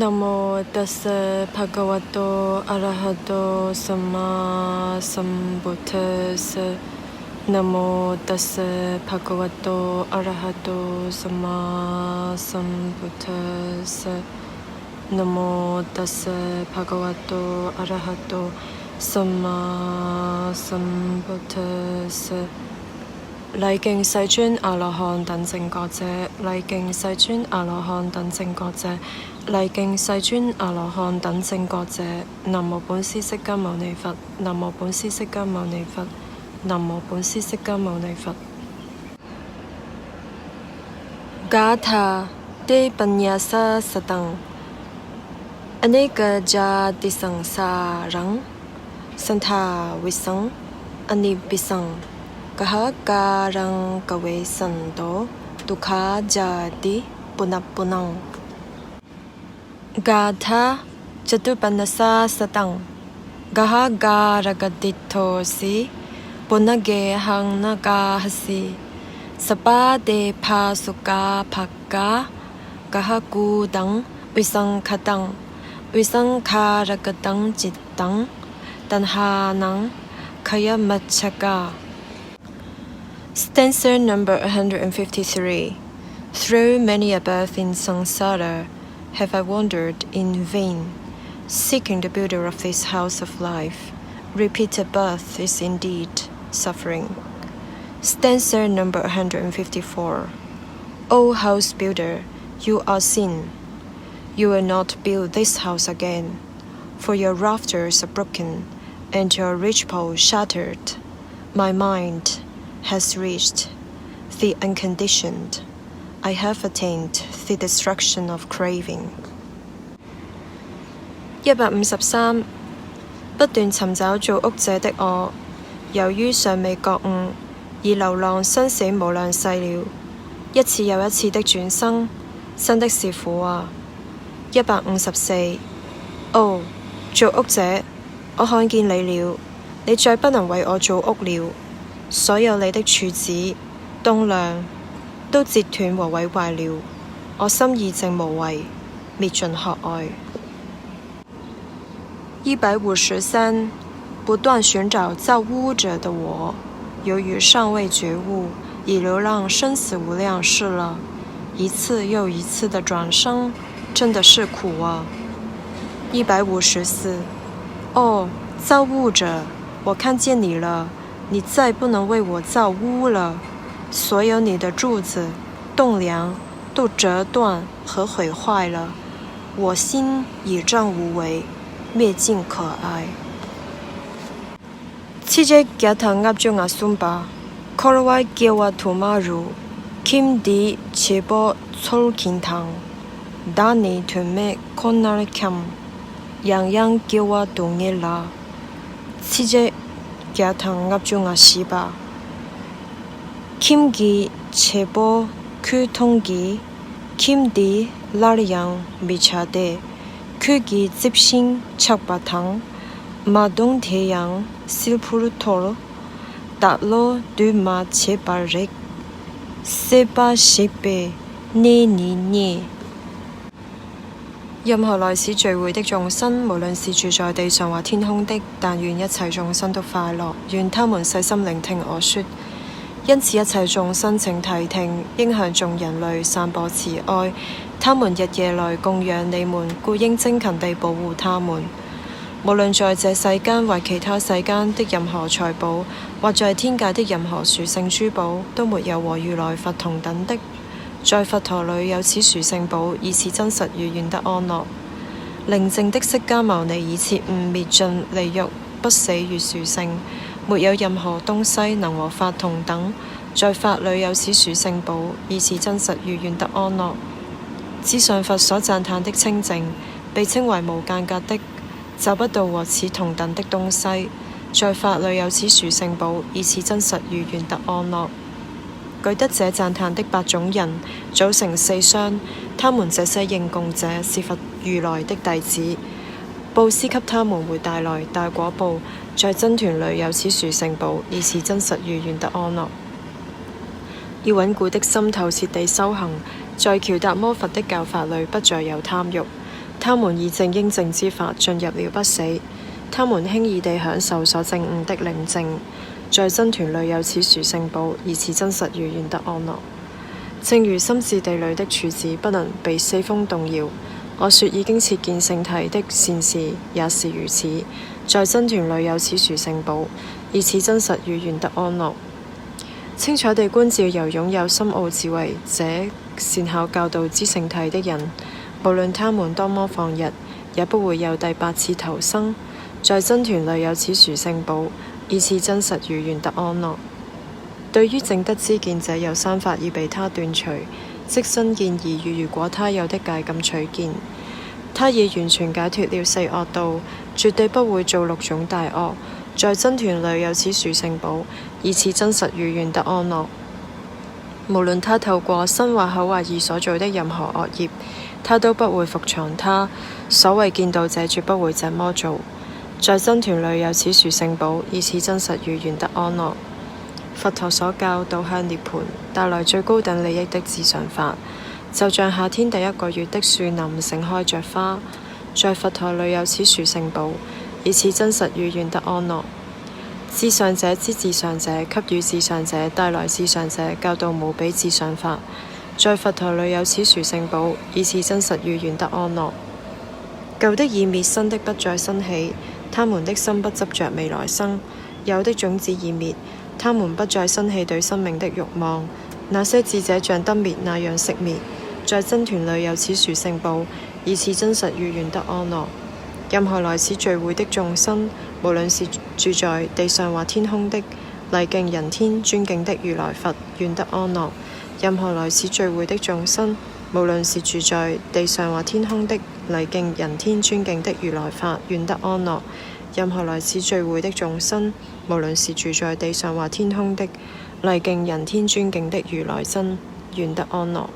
นะโมตัสสะภะคะวะโตอะระหะโตสัมมาสัมพุทธัสสะนะโมตัสสะภะคะวะโตอะระหะโตสัมมาสัมพุทธัสสะนะโมตัสสะภะคะวะโตอะระหะโตสัมมาสัมพุทธัสสะ禮敬世尊阿羅漢等正覺者，禮敬世尊阿羅漢等正覺者，禮敬世尊阿羅漢等正覺者。南無本師釋迦牟尼佛，南無本師釋迦牟尼佛，南無本師釋迦牟尼佛。Gatha de Panyasa Satang Aneka Jadi Sangsarang Santha Visang Anibisang Kahakarang Kawe Santo Dukha Jadi Punapunang Gatha Jatupanasa Satang Gahagaragaditosi Punage Hangnagahasi Sapa de Pasuka Paka Gahagudang Visangkatang Visangkaragadang Jitang Tanhanang Kayamachaka. Stanza number 153. Through many a birth in samsara have I wandered in vain, seeking the builder of this house of life. Repeated birth is indeed suffering. Stanza number 154. O house builder, you are sin. You will not build this house again, for your rafters are broken and your ridgepole shattered. My mind has reached the unconditioned. I have attained the destruction of craving. 153. 不斷尋找造屋者的我，由於尚未覺悟，已流浪生死無量世了，一次又一次的轉生，真的是苦啊！154. 哦，造屋者，我看見你了，你再不能為我造屋了。所有你的柱子、棟梁都折斷和毀壞了，我心意淨無為，滅盡渴愛。153. 不斷尋找造屋者的我，由於尚未覺悟，已流浪生死無量世了，一次又一次的轉生，真的是苦啊！154. 哦，造物者，我看見你了，你再不能為我造屋了，所有你的柱子、棟梁都折斷和毀壞了，我心已障無為，滅盡可愛。Cije gyata ngabjo ngasumba, korwai gewa tumaru, kim di chebo cholkintang, dani tume konarkam, yang gewa dongela. Cije gyata ngabjo ngasiba, kim gi chebo kutongi, kim di laryang michade, kugi zipshin chakbatang, madong teyang silpurutoro, datlo duma chebarek, seba shebe ne ni ne。任何來此聚會的眾生，無論是住在地上或天空的，但願一切眾生都快樂，願他們細心聆聽我說。因此一切眾生請諦聽，應向眾人類散播慈愛，他們日夜來供養你們，故應精勤地保護他們。無論在這世間或其他世間的任何財寶，或在天界的任何殊勝珠寶，都沒有和如來佛同等的。在佛陀裏有此殊勝寶，以此真實與願得安樂。寧靜的釋迦牟尼以徹悟滅盡離欲不死與殊勝，沒有任何東西能和法同等。在法裏有此殊勝寶，以此真實與願得安樂。至上佛所讚歎的清淨，被稱為無間隔的，找不到和此同等的東西。在法裏有此殊勝寶，以此真實與願得安樂。舉得這讚歎的8種人，組成4雙，他們這些應供者是佛如來的弟子，布施給他們會帶來大果報。在僧團裏有此殊勝寶，以此真實與願得安樂。要穩固的心透徹地修行，在喬達摩佛的教法裏不再有貪欲，他們以正應正之法進入了不死，他們輕易地享受所證悟的寧靜，在僧團裏有此殊勝寶，以此真實與願得安樂。正如心智地裏的柱子不能被四風動搖，我說已經切見聖體的善士也是如此，在僧團裏有此殊勝寶，以此真實與願得安樂。清楚地觀照由擁有深奧智慧者善巧教導之聖體的人，無論他們多麼放逸，也不會有第8次投生。在僧團裏有此殊勝寶，以此真實與願得安樂。對於證得知見者，有3法已被他斷除，即身見而如果他有的戒禁取見。他已完全解脫了4惡道，絕對不會做6種大惡。在僧團裏有此殊勝寶，以此真實與願得安樂。無論他透過身或口或意所做的任何惡業，他都不會伏藏他。所謂見道者絕不會這麼做。在僧團裏有此殊勝寶，以此真實與願得安樂。佛陀所教導向涅槃帶來最高等利益的至上法，就像夏天第1個月的樹林盛開着花。在佛陀裏有此殊勝寶，以此真實與願得安樂。至上者之至上者給予至上者帶來至上者教導無比至上法，在佛陀裏有此殊勝寶，以此真實與願得安樂。舊的已滅，新的不再生起，他們的心不執着未來生。有的種子已滅，他們不再生起對生命的慾望。那些智者像燈滅那樣熄滅，在僧團裏有此殊勝寶，以此真實與願得安樂。任何來此聚會的眾生，無論是住在地上或天空的，禮敬人天尊敬的如來佛，願得安樂。任何來此聚會的眾生，無論是住在地上或天空的，禮敬人天尊敬的如來法，願得安樂。任何來此聚會的眾生，無論是住在地上或天空的，禮敬人天尊敬的如來真，願得安樂。